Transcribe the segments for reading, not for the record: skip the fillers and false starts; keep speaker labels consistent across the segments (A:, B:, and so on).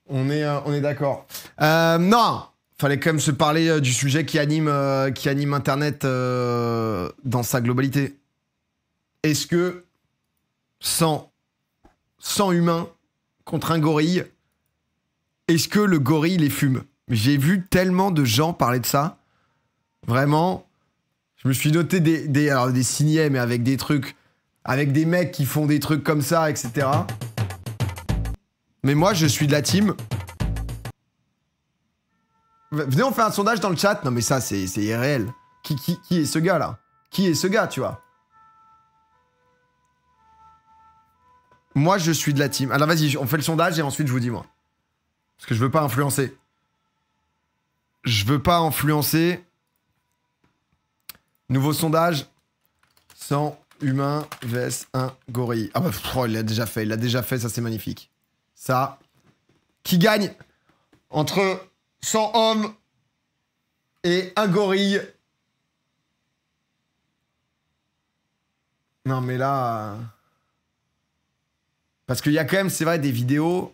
A: On est d'accord. Non, fallait quand même se parler du sujet qui anime Internet dans sa globalité. Est-ce que 100 humains contre un gorille, est-ce que le gorille les fume? J'ai vu tellement de gens parler de ça. Vraiment, je me suis noté des signets, mais avec des trucs, avec des mecs qui font des trucs comme ça, etc. Mais moi, je suis de la team. Venez, on fait un sondage dans le chat. Non, mais ça, c'est irréel. Qui est ce gars, là? Qui est ce gars, tu vois? Moi, je suis de la team. Alors, vas-y, on fait le sondage et ensuite, je vous dis, moi. Parce que je veux pas influencer. Je veux pas influencer. Nouveau sondage. 100 humains vs 1 gorille. Ah bah, oh, il l'a déjà fait, ça c'est magnifique. Ça. Qui gagne entre 100 hommes et un gorille? Non mais là... Parce qu'il y a quand même, c'est vrai, des vidéos...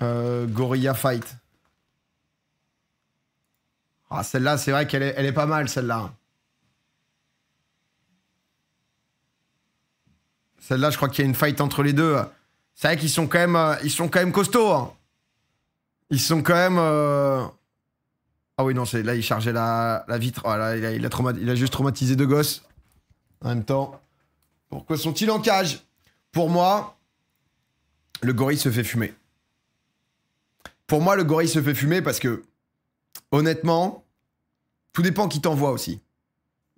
A: Gorilla Fight. Ah, celle-là, c'est vrai qu'elle est pas mal, celle-là. Celle-là, je crois qu'il y a une fight entre les deux. C'est vrai qu'ils sont quand même costauds. Hein. Ils sont quand même... Ah oui, non, là, il chargeait la vitre. Oh, là, il a juste traumatisé deux gosses. En même temps, pourquoi sont-ils en cage? Pour moi, le gorille se fait fumer. Pour moi, le gorille se fait fumer parce que, honnêtement, tout dépend qui t'envoie aussi.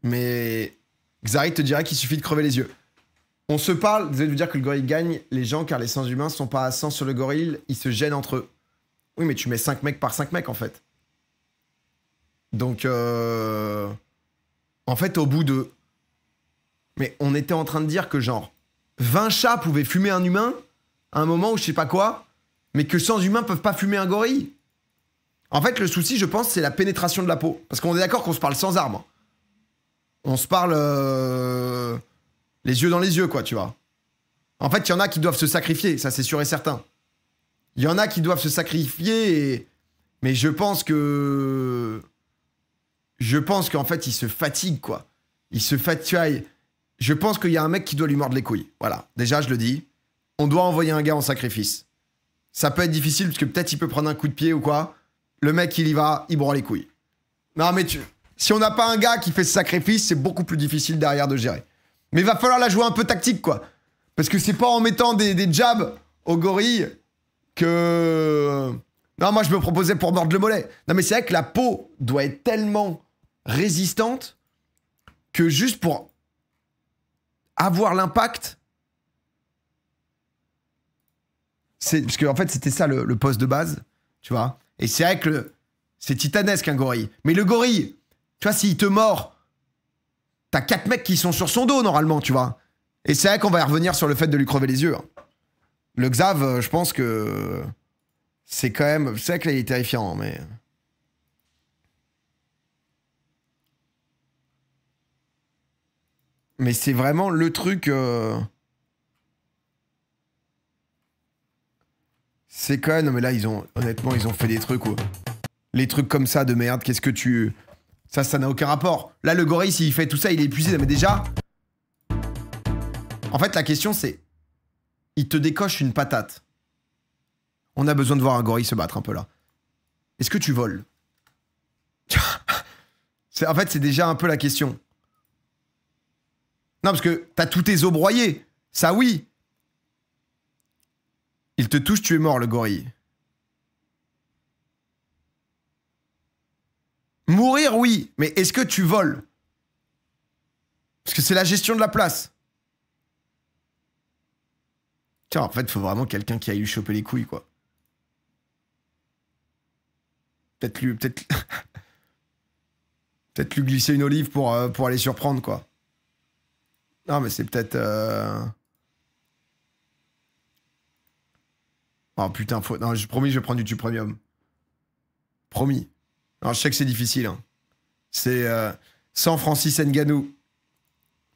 A: Mais Xari te dirait qu'il suffit de crever les yeux. On se parle, vous allez vous dire que le gorille gagne les gens car les sens humains sont pas à 100 sur le gorille, ils se gênent entre eux. Oui, mais tu mets 5 mecs par 5 mecs en fait. Donc, en fait, au bout de... Mais on était en train de dire que genre, 20 chats pouvaient fumer un humain à un moment où je sais pas quoi, mais que 100 humains peuvent pas fumer un gorille. En fait, le souci, je pense, c'est la pénétration de la peau. Parce qu'on est d'accord qu'on se parle sans armes. On se parle les yeux dans les yeux, quoi, tu vois. En fait, il y en a qui doivent se sacrifier, ça c'est sûr et certain. Il y en a qui doivent se sacrifier, mais je pense que... Je pense qu'en fait, il se fatigue, quoi. Il se fatigue. Je pense qu'il y a un mec qui doit lui mordre les couilles. Voilà, déjà, je le dis. On doit envoyer un gars en sacrifice. Ça peut être difficile, parce que peut-être il peut prendre un coup de pied ou quoi. Le mec, il y va, il broie les couilles. Non, mais si on n'a pas un gars qui fait ce sacrifice, c'est beaucoup plus difficile derrière de gérer. Mais il va falloir la jouer un peu tactique, quoi. Parce que c'est pas en mettant des jabs au gorille que... Non, moi, je me proposais pour mordre le mollet. Non, mais c'est vrai que la peau doit être tellement résistante que juste pour avoir l'impact... Parce qu'en fait, c'était ça le poste de base, tu vois. Et c'est vrai que c'est titanesque, un gorille. Mais le gorille, tu vois, s'il te mord, t'as 4 mecs qui sont sur son dos, normalement, tu vois. Et c'est vrai qu'on va y revenir sur le fait de lui crever les yeux. Hein. Le Xav, je pense que... C'est quand même... C'est vrai que là, il est terrifiant, mais... Mais c'est vraiment le truc... C'est quand même... Non, mais là, honnêtement, ils ont fait des trucs où... Les trucs comme ça de merde, qu'est-ce que tu... Ça n'a aucun rapport. Là, le gorille, s'il fait tout ça, il est épuisé. Mais déjà... En fait, la question, c'est... Il te décoche une patate. On a besoin de voir un gorille se battre un peu, là. Est-ce que tu voles? En fait, c'est déjà un peu la question. Non, parce que t'as tous tes os broyés. Ça, oui. Il te touche, tu es mort, le gorille. Mourir, oui. Mais est-ce que tu voles? Parce que c'est la gestion de la place. Tiens, en fait, il faut vraiment quelqu'un qui aille lui choper les couilles, quoi. Peut-être lui... Peut-être lui glisser une olive pour aller surprendre, quoi. Non, mais c'est peut-être... Oh, putain, faut... Non, promis, je vais prendre du tube premium. Promis. Alors, je sais que c'est difficile, hein. C'est... sans Francis Ngannou.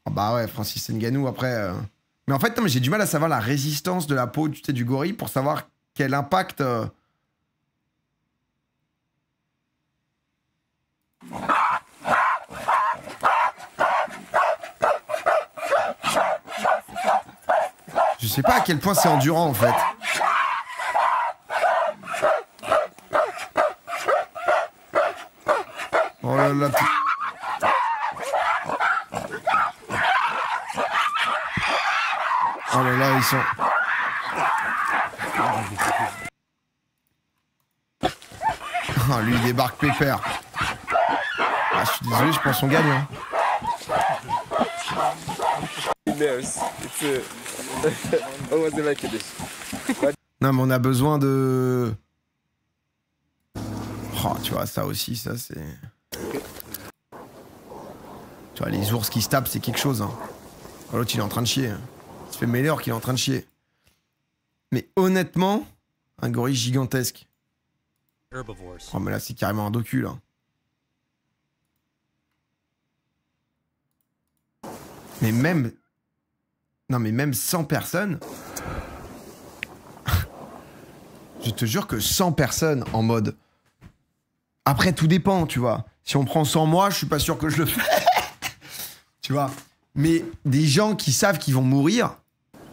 A: Oh, bah ouais, Francis Ngannou, après... Mais en fait, non, mais j'ai du mal à savoir la résistance de la peau, tu sais, du gorille pour savoir quel impact... Je sais pas à quel point c'est endurant en fait. Oh là là. Oh là là, ils sont... Oh, lui, il débarque pépère. Ah, je suis désolé, je pense qu'on gagne. Hein. Non, mais on a besoin de... Oh, tu vois, ça aussi, ça, c'est... Tu vois, les ours qui se tapent, c'est quelque chose. Hein. Oh, l'autre, il est en train de chier. Ça fait meilleur qu'il est en train de chier. Mais honnêtement, un gorille gigantesque. Oh, mais là, c'est carrément un docu, là. Mais même... Non, mais même 100 personnes... Je te jure que 100 personnes en mode... Après, tout dépend, tu vois. Si on prend 100 mois, je suis pas sûr que je le fais. Tu vois. Mais des gens qui savent qu'ils vont mourir...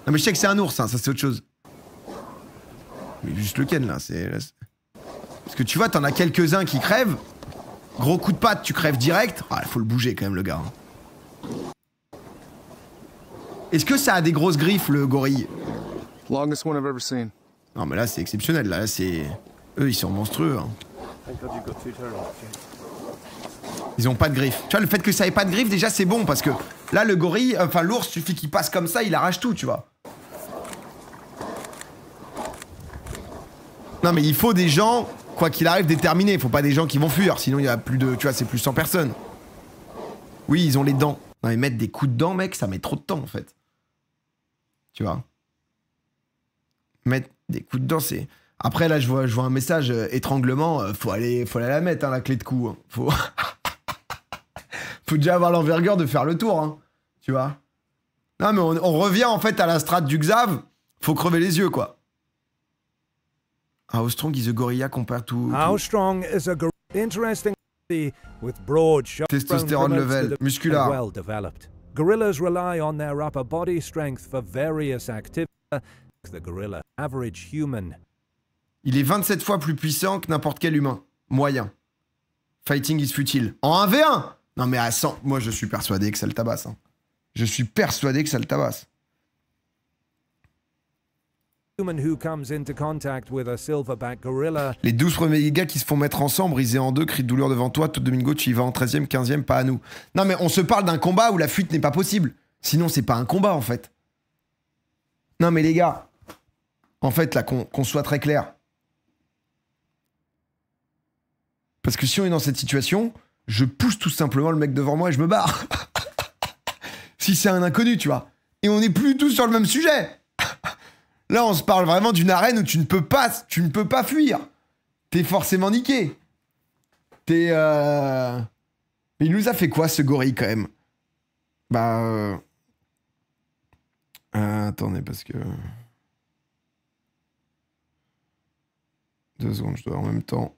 A: Non, mais je sais que c'est un ours, hein, ça c'est autre chose. Mais juste le ken, là, c'est... Parce que tu vois, t'en as quelques-uns qui crèvent. Gros coup de patte, tu crèves direct. Ah, il faut le bouger quand même, le gars. Est-ce que ça a des grosses griffes, le gorille?
B: Longest one I've ever seen.
A: Non, mais là, c'est exceptionnel. Là, c'est... Eux, ils sont monstrueux. Hein. Ils ont pas de griffes. Tu vois, le fait que ça ait pas de griffes, déjà, c'est bon. Parce que là, le gorille... Enfin, l'ours, suffit qu'il passe comme ça, il arrache tout, tu vois. Non, mais il faut des gens, quoi qu'il arrive, déterminés. Il faut pas des gens qui vont fuir. Sinon, il y a plus de... Tu vois, c'est plus 100 personnes. Oui, ils ont les dents. Non, mais mettre des coups de dents, mec, ça met trop de temps, en fait. Tu vois. Mettre des coups de dents, c'est... Après, là, je vois un message, étranglement, faut aller la mettre, hein, la clé de cou. Hein. Faut... faut déjà avoir l'envergure de faire le tour, hein. Tu vois. Non, mais on revient, en fait, à la strate du Xav. Faut crever les yeux, quoi. How strong is a gorilla compared to...
C: How strong is a gorilla? Interesting with broad
A: testostérone level, muscular.
C: Well developed. Gorillas rely on their upper body strength for various activities. The gorilla average human.
A: Il est 27 fois plus puissant que n'importe quel humain. Moyen. Fighting is futile. En 1v1 ? Non mais à 100, moi je suis persuadé que ça le tabasse. Hein. Je suis persuadé que ça le tabasse.
C: Who comes into contact with a silverback gorilla.
A: Les 12 premiers gars qui se font mettre ensemble, brisés en deux, cris de douleur devant toi, tout Domingo, tu y vas en 13e, 15e, pas à nous. Non mais on se parle d'un combat où la fuite n'est pas possible. Sinon c'est pas un combat en fait. Non mais les gars, en fait là qu'on soit très clair. Parce que si on est dans cette situation, je pousse tout simplement le mec devant moi et je me barre. Si c'est un inconnu, tu vois. Et on n'est plus tous sur le même sujet. Là, on se parle vraiment d'une arène où tu ne peux pas fuir. T'es forcément niqué. Mais il nous a fait quoi, ce gorille, quand même? Bah... attendez, parce que... 2 secondes, je dois en même temps...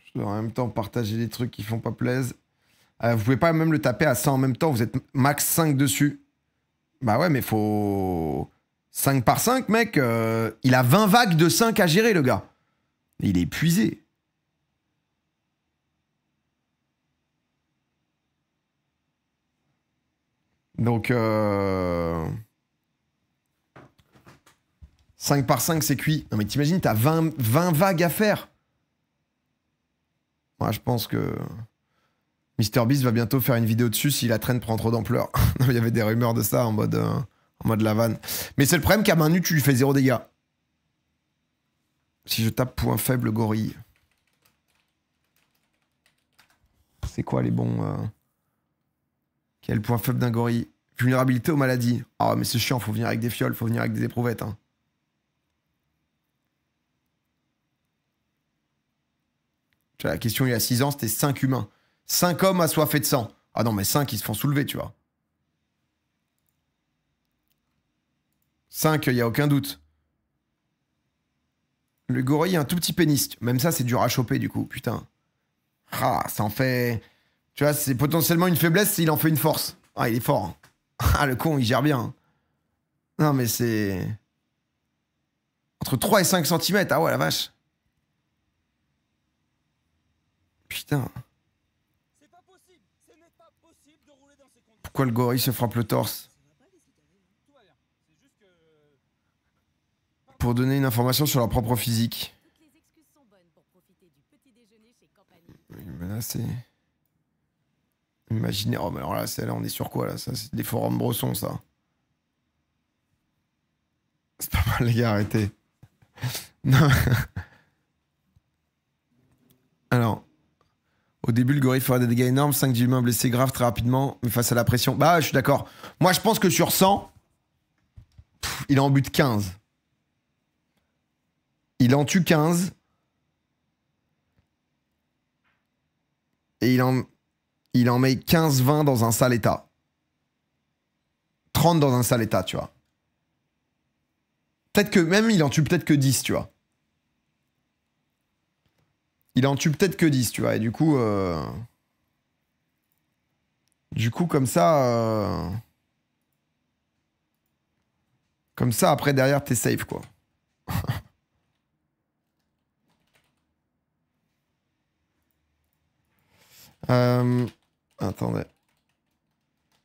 A: Je dois en même temps partager des trucs qui font pas plaisir. Vous pouvez pas même le taper à 100 en même temps, vous êtes max 5 dessus. Bah ouais, mais faut... 5 par 5, mec, il a 20 vagues de 5 à gérer, le gars. Et il est épuisé. Donc, 5 par 5, c'est cuit. Non mais t'imagines, t'as 20 vagues à faire. Moi, je pense que... MrBeast va bientôt faire une vidéo dessus si la traîne prend trop d'ampleur. Il y avait des rumeurs de ça en mode la vanne. Mais c'est le problème qu'à main nue, tu lui fais 0 dégâts. Si je tape point faible gorille. C'est quoi les bons... Quel point faible d'un gorille? Vulnérabilité aux maladies. Ah mais c'est chiant, faut venir avec des fioles, faut venir avec des éprouvettes. Hein. La question il y a 6 ans, c'était 5 humains. 5 hommes assoiffés de sang. Ah non, mais 5, ils se font soulever, tu vois. 5, il n'y a aucun doute. Le gorille est un tout petit pénis. Même ça, c'est dur à choper, du coup. Putain. Ah, ça en fait... Tu vois, c'est potentiellement une faiblesse, il en fait une force. Ah, il est fort. Hein. Ah, le con, il gère bien. Hein. Non, mais c'est... Entre 3 et 5 cm. Ah ouais, la vache. Putain. Pourquoi le gorille se frappe le torse? Pour donner une information sur leur propre physique. Menacé. Imaginez. Oh, mais alors là, là, on est sur quoi là? Ça, c'est des forums brossons, ça. C'est pas mal, les gars, arrêtez. Non. Alors. Au début, le gorille ferait des dégâts énormes, 5 humains blessés graves très rapidement, mais face à la pression. Bah, je suis d'accord. Moi, je pense que sur 100, il en bute 15. Il en tue 15. Et il en met 15-20 dans un sale état. 30 dans un sale état, tu vois. Peut-être que même il en tue peut-être que 10, tu vois. Il en tue peut-être que 10, tu vois. Et du coup, comme ça... Comme ça, après, derrière, t'es safe, quoi. Attendez.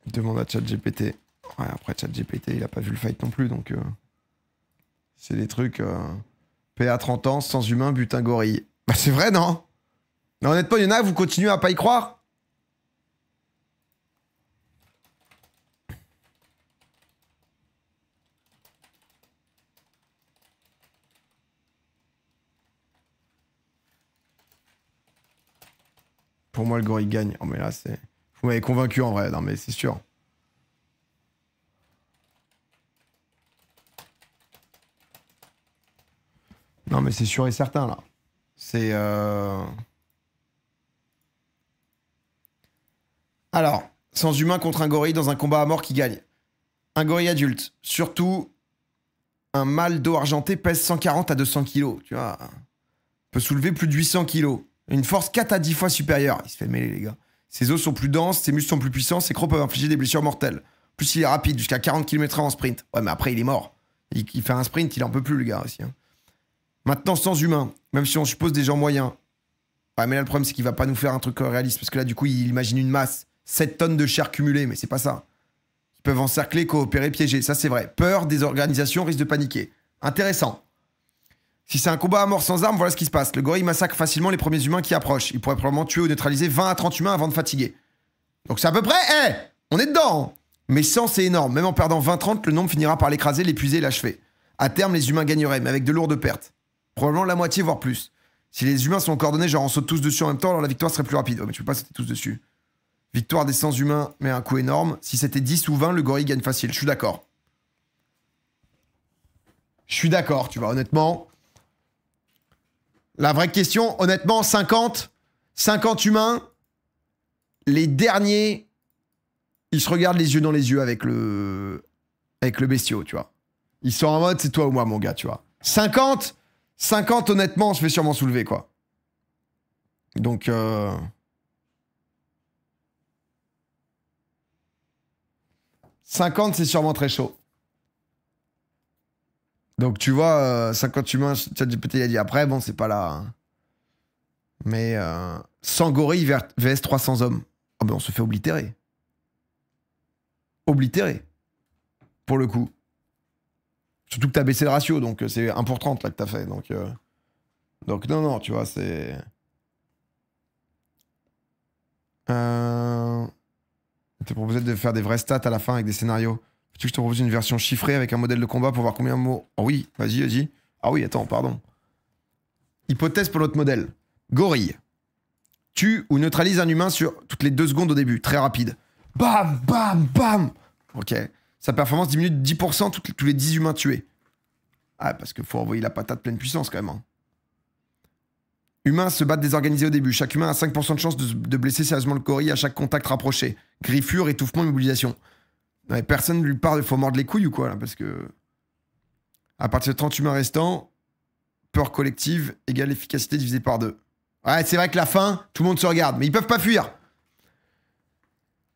A: Demande à ChatGPT. Ouais, après, ChatGPT, il a pas vu le fight non plus, donc... c'est des trucs... PA 30 ans, sans humain, butin gorille. Bah, c'est vrai, non? Mais honnêtement, il y en a, vous continuez à pas y croire? Pour moi, le gorille gagne. Oh, mais là, c'est... Vous m'avez convaincu, en vrai. Non, mais c'est sûr. Non, mais c'est sûr et certain, là. C'est... Alors, sans humain contre un gorille dans un combat à mort qui gagne. Un gorille adulte. Surtout, un mâle dos argenté pèse 140 à 200 kilos. Tu vois, peut soulever plus de 800 kilos. Une force 4 à 10 fois supérieure. Il se fait mêler, les gars. Ses os sont plus denses, ses muscles sont plus puissants, ses crocs peuvent infliger des blessures mortelles. Plus il est rapide, jusqu'à 40 km/h en sprint. Ouais, mais après, il est mort. Il fait un sprint, il en peut plus, le gars, aussi. Hein. Maintenant, sans humain, même si on suppose des gens moyens. Ouais, mais là, le problème, c'est qu'il va pas nous faire un truc réaliste. Parce que là, du coup, il imagine une masse. 7 tonnes de chair cumulée, mais c'est pas ça. Ils peuvent encercler, coopérer, piéger. Ça, c'est vrai. Peur des organisations, risque de paniquer. Intéressant. Si c'est un combat à mort sans armes, voilà ce qui se passe. Le gorille massacre facilement les premiers humains qui approchent. Il pourrait probablement tuer ou neutraliser 20 à 30 humains avant de fatiguer. Donc c'est à peu près... on est dedans. Mais 100, c'est énorme. Même en perdant 20-30, le nombre finira par l'écraser, l'épuiser et l'achever. À terme, les humains gagneraient, mais avec de lourdes pertes. Probablement la moitié, voire plus. Si les humains sont coordonnés, genre on saute tous dessus en même temps, alors la victoire serait plus rapide. Oh, mais tu peux pas sauter tous dessus. Victoire des 100 humains, mais un coup énorme. Si c'était 10 ou 20, le gorille gagne facile. Je suis d'accord. Je suis d'accord, tu vois, honnêtement... La vraie question, honnêtement, 50 humains, les derniers, ils se regardent les yeux dans les yeux avec le bestiau, tu vois. Ils sont en mode, c'est toi ou moi, mon gars, tu vois. 50, honnêtement, on se fait sûrement soulever, quoi. Donc, 50, c'est sûrement très chaud. Donc, tu vois, 50 humains, ChatGPT a dit après, bon, c'est pas là. Hein. Mais 100 gorilles vs 300 hommes. Oh, ben, on se fait oblitérer. Oblitérer. Pour le coup. Surtout que t'as baissé le ratio, donc c'est 1 pour 30 là que t'as fait. Donc non, tu vois, c'est... Je te proposais de faire des vrais stats à la fin avec des scénarios. Tu veux que je te propose une version chiffrée avec un modèle de combat pour voir combien de mots... Oh oui, vas-y. Ah oui, attends, pardon. Hypothèse pour notre modèle. Gorille. Tue ou neutralise un humain sur toutes les 2 secondes au début. Très rapide. Bam, bam, bam. Ok. Sa performance diminue de 10% tous les 10 humains tués. Ah, parce qu'il faut envoyer la patate pleine puissance quand même. Hein. Humains se battent désorganisés au début. Chaque humain a 5% de chance de blesser sérieusement le gorille à chaque contact rapproché. Griffure, étouffement, immobilisation. Ouais, personne ne lui parle, il faut mordre les couilles ou quoi là, parce que... À partir de 30 humains restants, peur collective égale efficacité divisée par 2. Ouais, c'est vrai que la fin, tout le monde se regarde, mais ils peuvent pas fuir.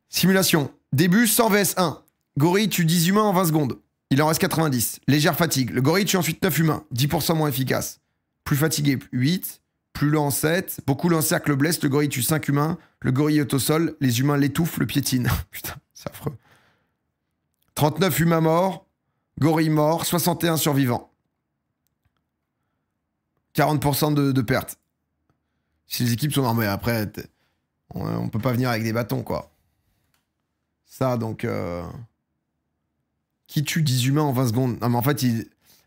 A: Simulation. Début 100 vs 1. Gorille tue 10 humains en 20 secondes. Il en reste 90. Légère fatigue. Le gorille tue ensuite 9 humains. 10% moins efficace. Plus fatigué, 8. Plus lent, 7. Beaucoup l'encercle blesse. Le gorille tue 5 humains. Le gorille est au sol. Les humains l'étouffent, le piétinent. Putain, c'est affreux. 39 humains morts. Gorille mort. 61 survivants. 40% de pertes. Si les équipes sont... Non mais après, on peut pas venir avec des bâtons, quoi. Ça, donc... Qui tue 10 humains en 20 secondes? Non mais en fait,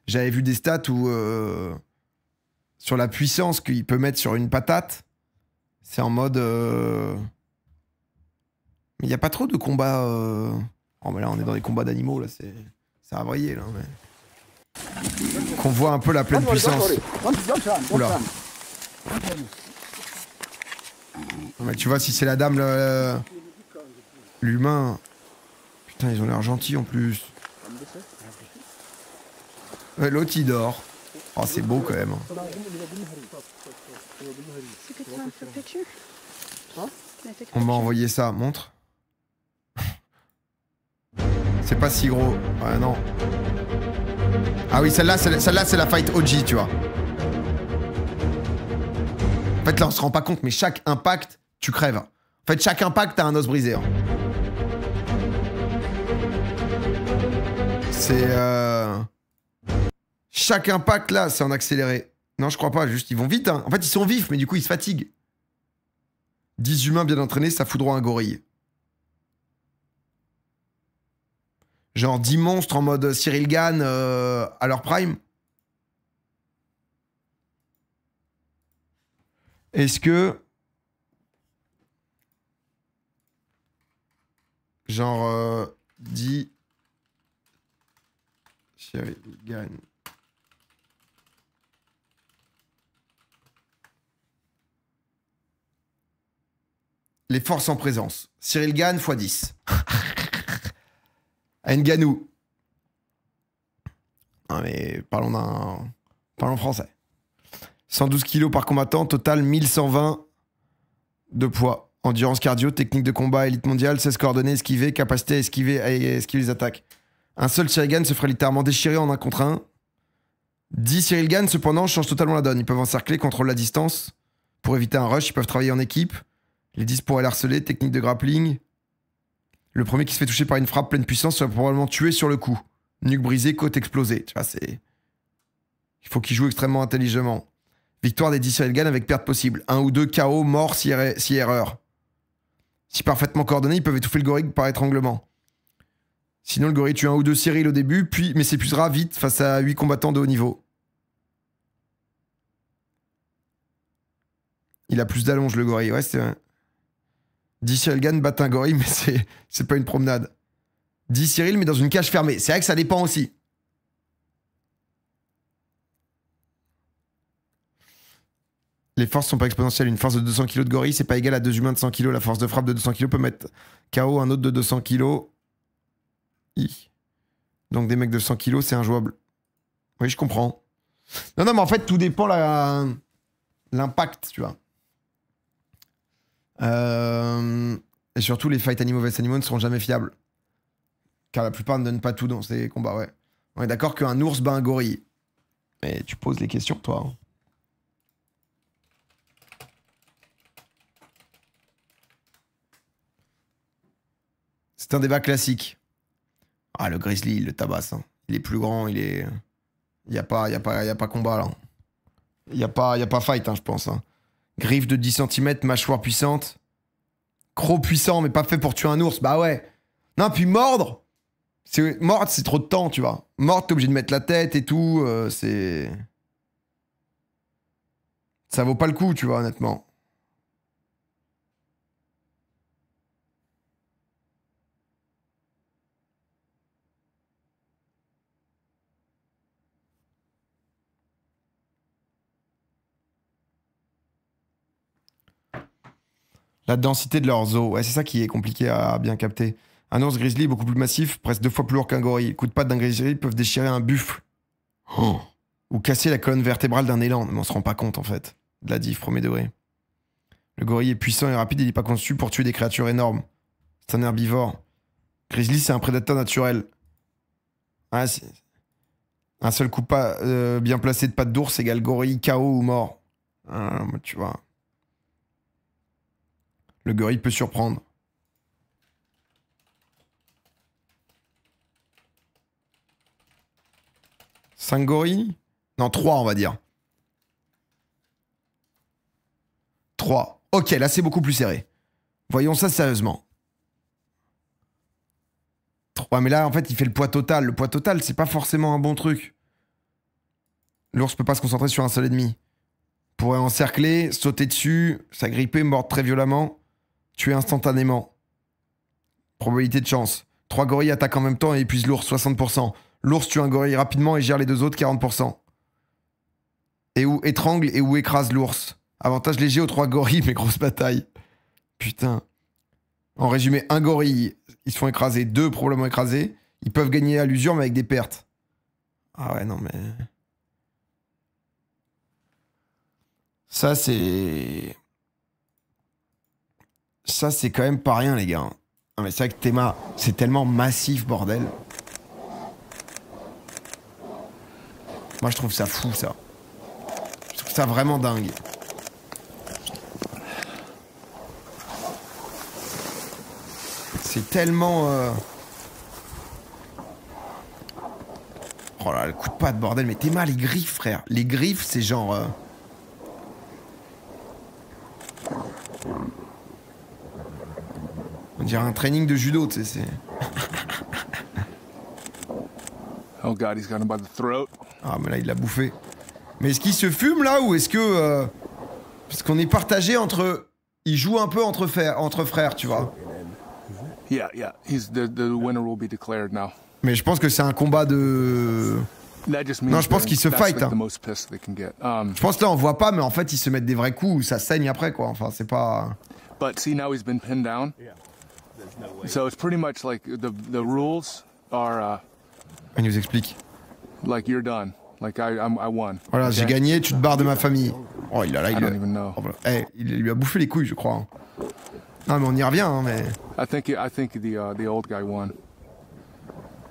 A: j'avais vu des stats où... sur la puissance qu'il peut mettre sur une patate, c'est en mode... Mais il n'y a pas trop de combats... Oh mais là, on est dans des combats d'animaux, là, c'est à vriller, là. Mais... Qu'on voit un peu la pleine puissance. Oula. Non, mais tu vois, si c'est la dame, l'humain... Putain, ils ont l'air gentils en plus. Ouais, l'autre, il dort. Oh, c'est beau quand même. On m'a envoyé ça, montre. C'est pas si gros. Ouais, non. Ah oui, celle-là, c'est la fight OG, tu vois. En fait, là, on se rend pas compte, mais chaque impact, tu crèves. En fait, chaque impact, t'as un os brisé. Hein. C'est... Chaque impact, là, c'est en accéléré. Non, je crois pas, juste, ils vont vite. Hein. En fait, ils sont vifs, mais du coup, ils se fatiguent. 10 humains bien entraînés, ça foudroie un gorille. Genre 10 monstres en mode Cyril Gann à leur prime. Est-ce que... Genre 10... Cyril Gann... Les forces en présence. Cyril Gann x 10. Nganou. Non mais parlons français. 112 kg par combattant, total 1120 de poids. Endurance cardio, technique de combat, élite mondiale, 16 coordonnées, esquiver, capacité à esquiver les attaques. Un seul Cyril Gann se ferait littéralement déchirer en 1 contre 1. 10 Cyril Gann, cependant, changent totalement la donne. Ils peuvent encercler, contrôler la distance. Pour éviter un rush, ils peuvent travailler en équipe. Les 10 pourraient l'harceler, technique de grappling. Le premier qui se fait toucher par une frappe pleine puissance serait probablement tué sur le coup. Nuque brisée, côte explosée. Tu vois, c'est... Il faut qu'il joue extrêmement intelligemment. Victoire des 10 Cyril Gann avec perte possible. 1 ou 2 KO, mort si erreur. Si parfaitement coordonnés, ils peuvent étouffer le gorille par étranglement. Sinon, le gorille tue 1 ou 2 Cyril au début, mais s'épuisera vite face à 8 combattants de haut niveau. Il a plus d'allonge, le gorille. Ouais, c'est... 10 Cyril Gann battent un gorille, mais c'est pas une promenade. 10 Cyril, mais dans une cage fermée. C'est vrai que ça dépend aussi. Les forces sont pas exponentielles. Une force de 200 kg de gorille, c'est pas égal à 2 humains de 100 kg. La force de frappe de 200 kg peut mettre KO un autre de 200 kg. Donc des mecs de 100 kg, c'est injouable. Oui, je comprends. Non, mais en fait, tout dépend l'impact, tu vois. Et surtout, les fights animaux vs animaux ne seront jamais fiables. Car la plupart ne donnent pas tout dans ces combats, ouais. On est d'accord qu'un ours bat un gorille. Mais tu poses les questions, toi. Hein. C'est un débat classique. Ah, le grizzly, il le tabasse. Hein. Il est plus grand, il est... Il n'y a pas combat, là. Il n'y a pas fight, hein, je pense. Hein. Griffe de 10 cm, mâchoire puissante. Croc puissant, mais pas fait pour tuer un ours. Bah ouais. Non, puis mordre. Mordre, c'est trop de temps, tu vois. Mordre, t'es obligé de mettre la tête et tout. C'est... Ça vaut pas le coup, tu vois, honnêtement. La densité de leurs os, ouais, c'est ça qui est compliqué à bien capter. Un ours grizzly est beaucoup plus massif, presque 2 fois plus lourd qu'un gorille. Les coups de patte d'un grizzly peuvent déchirer un buffle Oh. Ou casser la colonne vertébrale d'un élan. Mais on se rend pas compte, en fait. De la diff, premier degré. Le gorille est puissant et rapide, il n'est pas conçu pour tuer des créatures énormes. C'est un herbivore. Grizzly, c'est un prédateur naturel. Ah, un seul coup bien placé de pattes d'ours égale gorille, KO ou mort. Ah, tu vois. Le gorille peut surprendre. Cinq gorilles? Non, 3 on va dire. 3. Ok, là c'est beaucoup plus serré. Voyons ça sérieusement. 3, mais là en fait il fait le poids total. Le poids total c'est pas forcément un bon truc. L'ours peut pas se concentrer sur un seul ennemi. Pourrait encercler, sauter dessus, s'agripper, mordre très violemment, tuer instantanément. Probabilité de chance. 3 gorilles attaquent en même temps et épuisent l'ours, 60%. L'ours tue un gorille rapidement et gère les deux autres, 40%. Et où étrangle et où écrase l'ours. Avantage léger aux 3 gorilles, mais grosse bataille. Putain. En résumé, un gorille, ils se font écraser. 2 probablement écrasés. Ils peuvent gagner à l'usure, mais avec des pertes. Ah ouais, non mais... Ça, c'est... Ça, c'est quand même pas rien, les gars. Non mais c'est vrai que Théma, c'est tellement massif, bordel. Moi, je trouve ça fou, ça. Je trouve ça vraiment dingue. C'est tellement... Oh là, le coup de patte, bordel. Mais Théma, les griffes, frère. Les griffes, c'est genre... On dirait un training de judo, tu sais.
B: Oh god, he's got him by the throat.
A: Ah, mais là, il l'a bouffé. Mais est-ce qu'il se fume, là, ou est-ce que... Parce qu'on est partagé entre... Ils jouent un peu entre frères, tu vois.
B: Yeah. The winner will be declared now.
A: Mais je pense que c'est un combat de... Non, je pense qu'ils se fight. Hein. Je pense que là, on voit pas, mais en fait, ils se mettent des vrais coups, ça saigne après, quoi. Enfin, c'est pas...
B: But see, now he's been pinned down. So it's pretty much like the rules are...
A: Il nous explique.
B: Like you're done. Like I won.
A: Voilà,
B: Okay?
A: j'ai gagné, tu te barres de ma famille. Oh, il a là,
B: I don't even know.
A: Il lui a bouffé les couilles, je crois. Hein. Non, mais on y revient, hein, mais...
B: I think the old guy won.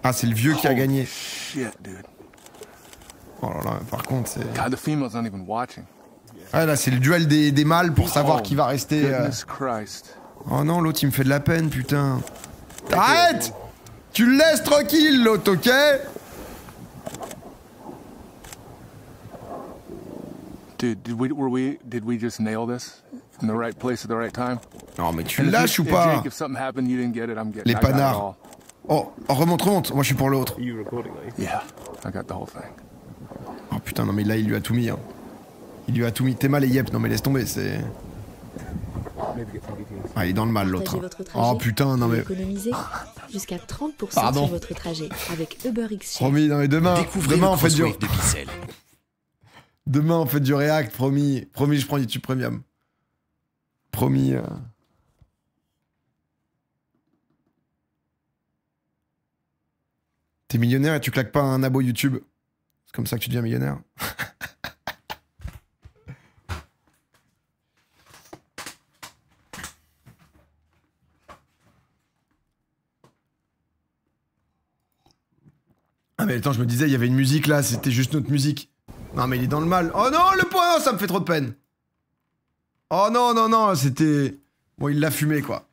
A: Ah, c'est le vieux qui a gagné.
B: Shit, dude.
A: Oh là là, par contre, c'est...
B: God, the female's not even watching.
A: Ah, là, c'est le duel des mâles pour savoir qui va rester...
B: Goodness Christ.
A: Oh non, l'autre, il me fait de la peine, putain. Arrête! Tu le laisses tranquille, l'autre, ok?
B: Dude, did we just nail this? In the right place at the right time?
A: Non, mais tu le lâches ou pas?
B: Jake, if something happened, you didn't get it, I'm getting it.
A: Les panards. Oh, remonte, moi je suis pour l'autre.
B: Yeah, I got the whole thing.
A: Oh putain, non mais là il lui a tout mis. Hein. Il lui a tout mis. T'es mal et yep, non mais laisse tomber, c'est... Ah, il est dans le mal l'autre. Oh putain, non mais...
D: Jusqu'à 30%
A: Pardon.
D: sur votre trajet avec UberX.
A: Promis, non mais demain on fait du...
E: de Pixel.
A: Demain on fait du React, promis. Promis, je prends YouTube Premium. Promis. T'es millionnaire et tu claques pas un abo YouTube. C'est comme ça que tu deviens millionnaire. Ah mais attends, je me disais, il y avait une musique là, c'était juste notre musique. Non mais il est dans le mal. Oh non, le point, ça me fait trop de peine. Oh non, c'était... Bon, il l'a fumé quoi.